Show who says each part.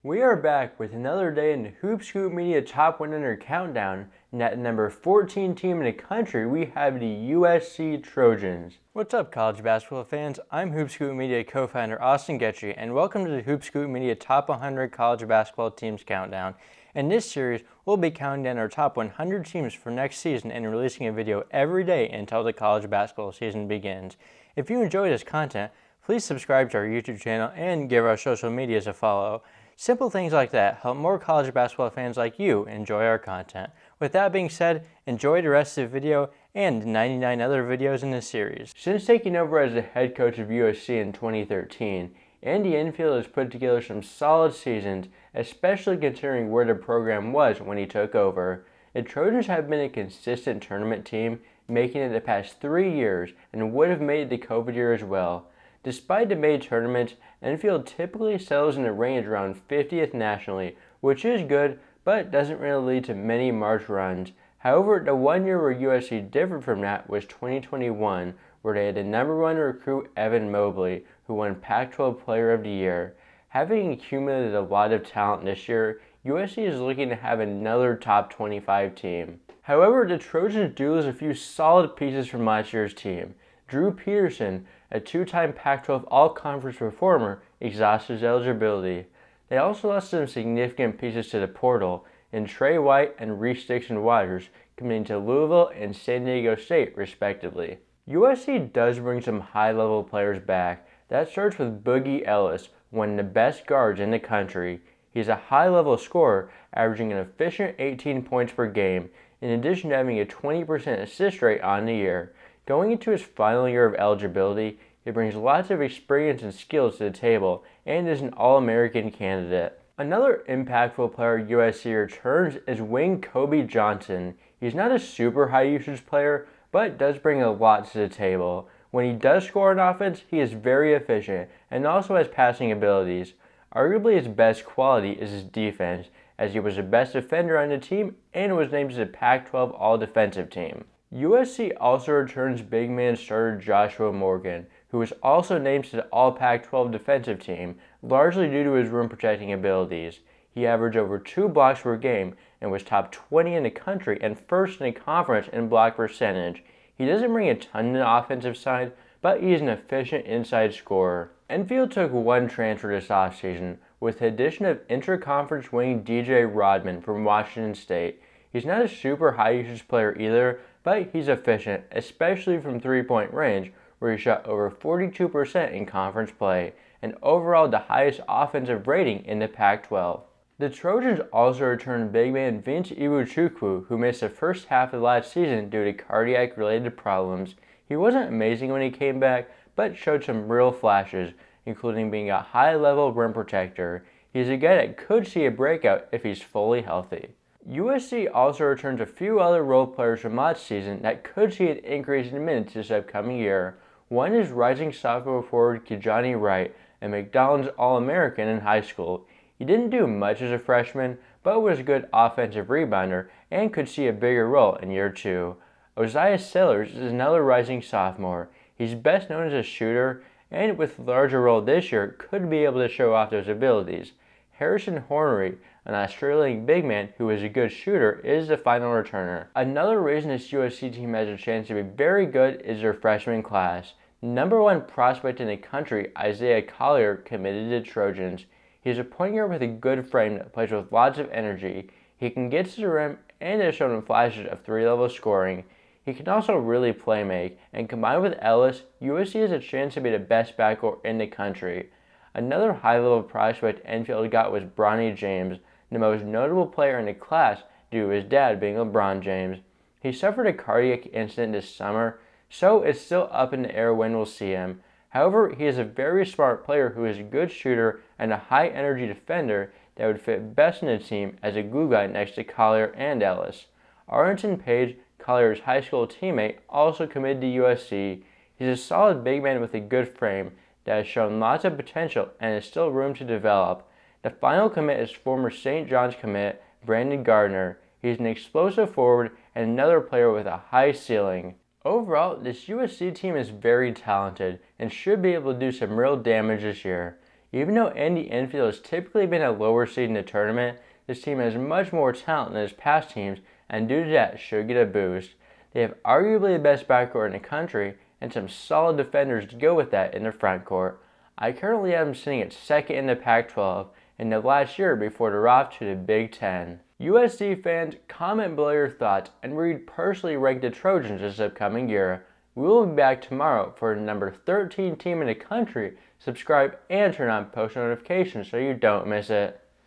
Speaker 1: We are back with another day in the Hoop Scoop Media Top 100 Countdown, and at number 14 team in the country, we have the USC Trojans. What's up, college basketball fans? I'm Hoop Scoop Media co-founder Austin Getchy, and welcome to the Hoop Scoop Media Top 100 College Basketball Teams Countdown. In this series, we'll be counting down our top 100 teams for next season and releasing a video every day until the college basketball season begins. If you enjoy this content, please subscribe to our YouTube channel and give our social medias a follow. Simple things like that help more college basketball fans like you enjoy our content. With that being said, enjoy the rest of the video and 99 other videos in this series. Since taking over as the head coach of USC in 2013, Andy Enfield has put together some solid seasons, especially considering where the program was when he took over. The Trojans have been a consistent tournament team, making it the past 3 years, and would have made it the COVID year as well. Despite the May tournaments, Enfield typically settles in a range around 50th nationally, which is good, but doesn't really lead to many March runs. However, the 1 year where USC differed from that was 2021, where they had the #1 recruit Evan Mobley, who won Pac-12 Player of the Year. Having accumulated a lot of talent this year, USC is looking to have another top 25 team. However, the Trojans do lose a few solid pieces from last year's team. Drew Peterson, a two-time Pac-12 All-Conference performer, exhausted his eligibility. They also lost some significant pieces to the portal in Trey White and Reese Dixon-Waters, committing to Louisville and San Diego State, respectively. USC does bring some high-level players back. That starts with Boogie Ellis, one of the best guards in the country. He's a high-level scorer, averaging an efficient 18 points per game, in addition to having a 20% assist rate on the year. Going into his final year of eligibility, he brings lots of experience and skills to the table and is an All-American candidate. Another impactful player USC returns is wing Kobe Johnson. He's not a super high usage player, but does bring a lot to the table. When he does score on offense, he is very efficient and also has passing abilities. Arguably his best quality is his defense, as he was the best defender on the team and was named to the Pac-12 All-Defensive Team. USC also returns big man starter Joshua Morgan, who was also named to the All-Pac-12 defensive team, largely due to his rim protecting abilities. He averaged over 2 blocks per game and was top 20 in the country and first in the conference in block percentage. He doesn't bring a ton on the offensive side, but he is an efficient inside scorer. Enfield took one transfer this offseason, with the addition of inter-conference wing DJ Rodman from Washington State. He's not a super high usage player either, but he's efficient, especially from three-point range, where he shot over 42% in conference play, and overall the highest offensive rating in the Pac-12. The Trojans also returned big man Vince Iwuchukwu, who missed the first half of last season due to cardiac-related problems. He wasn't amazing when he came back, but showed some real flashes, including being a high-level rim protector. He's a guy that could see a breakout if he's fully healthy. USC also returns a few other role players from last season that could see an increase in minutes this upcoming year. One is rising sophomore forward Kijani Wright, a McDonald's All-American in high school. He didn't do much as a freshman, but was a good offensive rebounder and could see a bigger role in year 2. Isaiah Sellers is another rising sophomore. He's best known as a shooter, and with a larger role this year, could be able to show off those abilities. Harrison Hornery, an Australian big man who is a good shooter, is the final returner. Another reason this USC team has a chance to be very good is their freshman class. #1 prospect in the country, Isaiah Collier, committed to the Trojans. He's a point guard with a good frame that plays with lots of energy. He can get to the rim and has shown flashes of 3-level scoring. He can also really play make, and combined with Ellis, USC has a chance to be the best backcourt in the country. Another high-level prospect Enfield got was Bronny James, the most notable player in the class due to his dad being LeBron James. He suffered a cardiac incident this summer, so it's still up in the air when we'll see him. However, he is a very smart player who is a good shooter and a high-energy defender that would fit best in the team as a glue guy next to Collier and Ellis. Arlington Page, Collier's high school teammate, also committed to USC. He's a solid big man with a good frame that has shown lots of potential and is still room to develop. The final commit is former St. John's commit Brandon Gardner. He's an explosive forward and another player with a high ceiling. Overall, this USC team is very talented and should be able to do some real damage this year. Even though Andy Enfield has typically been a lower seed in the tournament, this team has much more talent than his past teams, and due to that should get a boost. They have arguably the best backcourt in the country, and some solid defenders to go with that in the front court. I currently have them sitting at second in the Pac-12 in the last year before the drop to the Big Ten. USC fans, comment below your thoughts and where you'd personally rank the Trojans this upcoming year. We will be back tomorrow for the number 13 team in the country. Subscribe and turn on post notifications so you don't miss it.